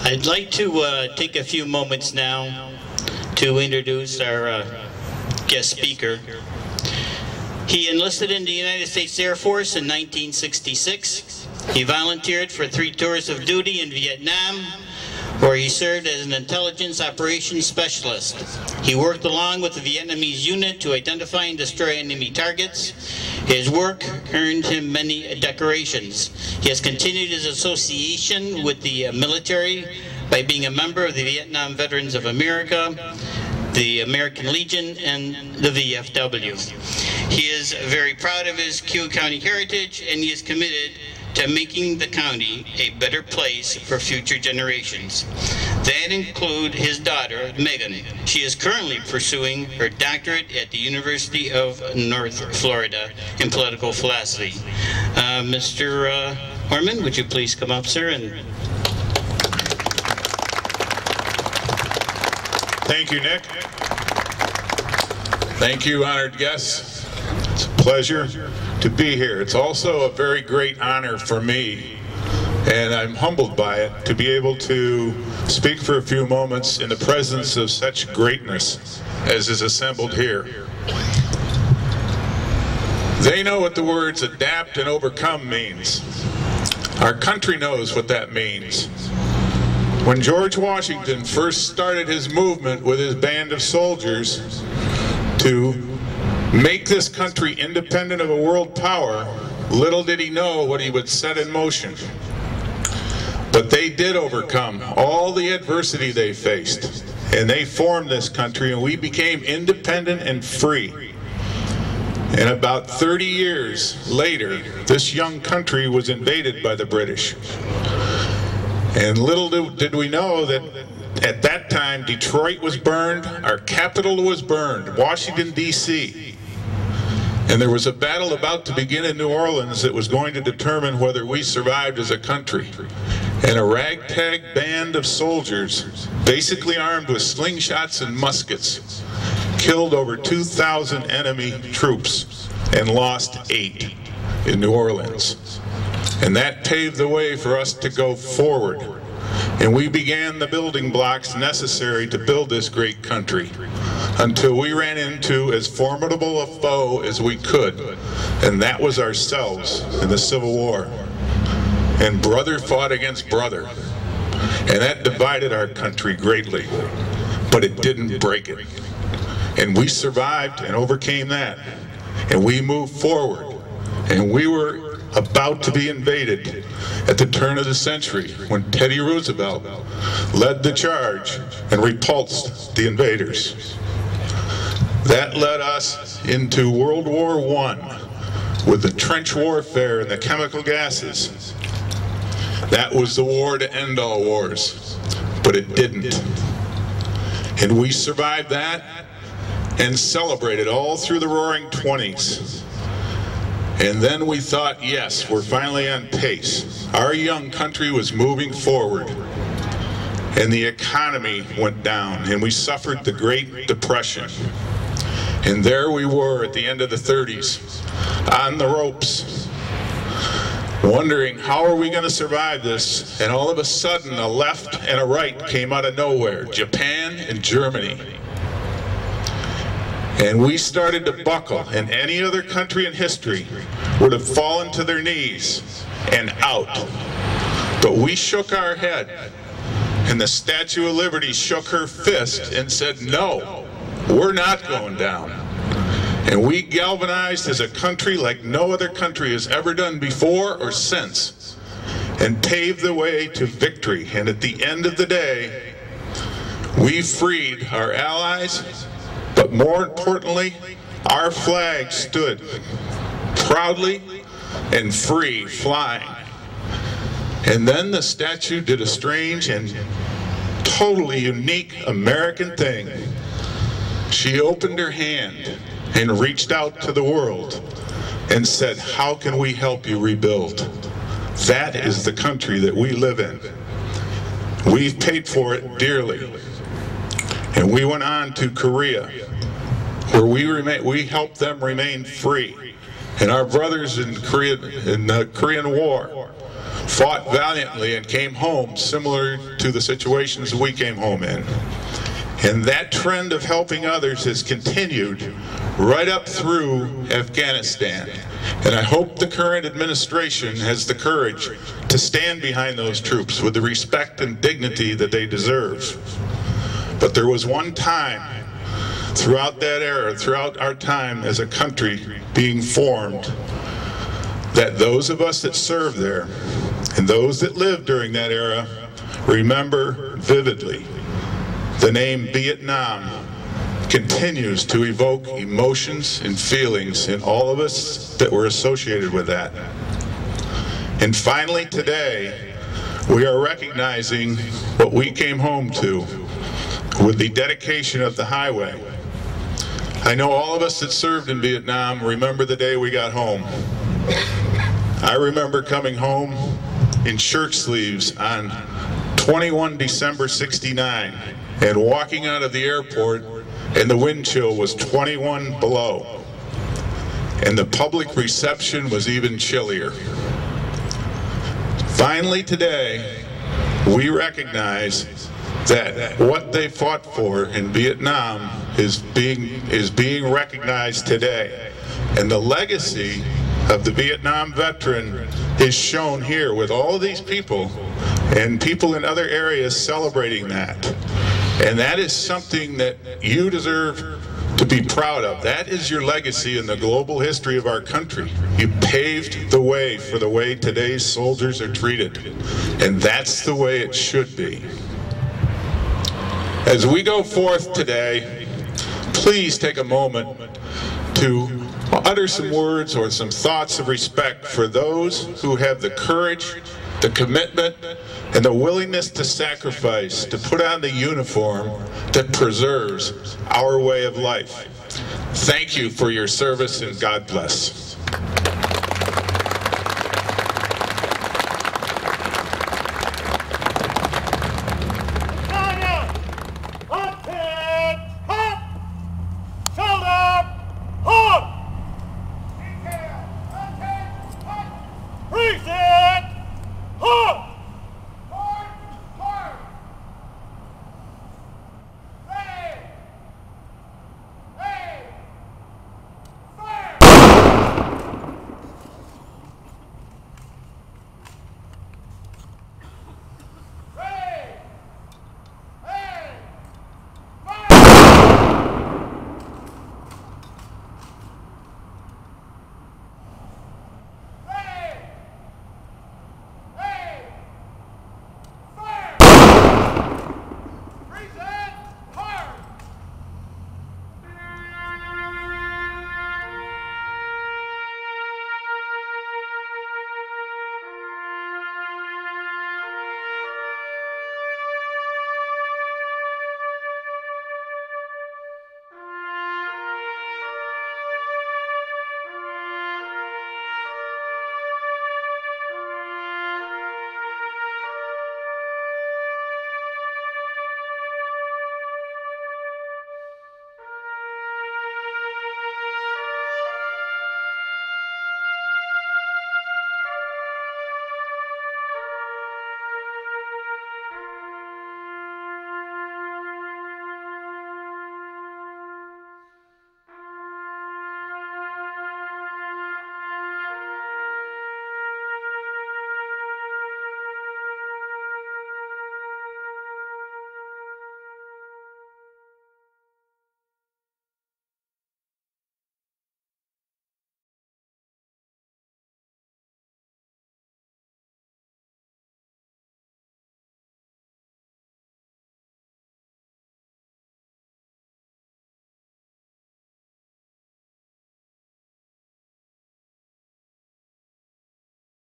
I'd like to take a few moments now to introduce our guest speaker. He enlisted in the United States Air Force in 1966. He volunteered for 3 tours of duty in Vietnam, where he served as an intelligence operations specialist. He worked along with the Vietnamese unit to identify and destroy enemy targets. His work earned him many decorations. He has continued his association with the military by being a member of the Vietnam Veterans of America, the American Legion, and the VFW. He is very proud of his Cayuga County heritage, and he is committed to making the county a better place for future generations. That include his daughter, Megan. She is currently pursuing her doctorate at the University of North Florida in political philosophy. Mr. Orman, would you please come up, sir? Thank you, Nick. Thank you, honored guests. It's a pleasure to be here. It's also a very great honor for me, and I'm humbled by it, to be able to speak for a few moments in the presence of such greatness as is assembled here. They know what the words adapt and overcome means. Our country knows what that means. When George Washington first started his movement with his band of soldiers to make this country independent of a world power, little did he know what he would set in motion. But they did overcome all the adversity they faced, and they formed this country, and we became independent and free. And about 30 years later, this young country was invaded by the British. And little did we know that at that time Detroit was burned, our capital was burned, Washington, D.C. And there was a battle about to begin in New Orleans that was going to determine whether we survived as a country. And a ragtag band of soldiers, basically armed with slingshots and muskets, killed over 2,000 enemy troops and lost 8 in New Orleans. And that paved the way for us to go forward. And we began the building blocks necessary to build this great country, until we ran into as formidable a foe as we could, and that was ourselves in the Civil War. And brother fought against brother, and that divided our country greatly, but it didn't break it. And we survived and overcame that, and we moved forward, and we were about to be invaded at the turn of the century when Teddy Roosevelt led the charge and repulsed the invaders. That led us into World War I with the trench warfare and the chemical gases. That was the war to end all wars, but it didn't. And we survived that and celebrated all through the Roaring 20s. And then we thought, yes, we're finally on pace. Our young country was moving forward, and the economy went down, and we suffered the Great Depression. And there we were at the end of the 30s, on the ropes, wondering how are we going to survive this. And all of a sudden, a left and a right came out of nowhere, Japan and Germany. And we started to buckle, and any other country in history would have fallen to their knees and out. But we shook our head, and the Statue of Liberty shook her fist and said, no, we're not going down. And we galvanized as a country like no other country has ever done before or since, and paved the way to victory. And at the end of the day, we freed our allies, but more importantly, our flag stood proudly and free, flying. And then the statue did a strange and totally unique American thing. She opened her hand and reached out to the world and said, how can we help you rebuild? That is the country that we live in. We've paid for it dearly. And we went on to Korea, where we helped them remain free. And our brothers in the Korean War fought valiantly and came home similar to the situations we came home in. And that trend of helping others has continued right up through Afghanistan. And I hope the current administration has the courage to stand behind those troops with the respect and dignity that they deserve. But there was one time throughout that era, throughout our time as a country being formed, that those of us that served there and those that lived during that era remember vividly. The name Vietnam continues to evoke emotions and feelings in all of us that were associated with that. And finally today, we are recognizing what we came home to with the dedication of the highway. I know all of us that served in Vietnam remember the day we got home. I remember coming home in shirt sleeves on 21 December 69 and walking out of the airport and the wind chill was 21 below. And the public reception was even chillier. Finally today, we recognize that what they fought for in Vietnam is being recognized today. And the legacy of the Vietnam veteran is shown here with all of these people and people in other areas celebrating that. And that is something that you deserve to be proud of. That is your legacy in the global history of our country. You paved the way for the way today's soldiers are treated. And that's the way it should be. As we go forth today, please take a moment to utter some words or some thoughts of respect for those who have the courage, the commitment, and the willingness to sacrifice, to put on the uniform that preserves our way of life. Thank you for your service, and God bless.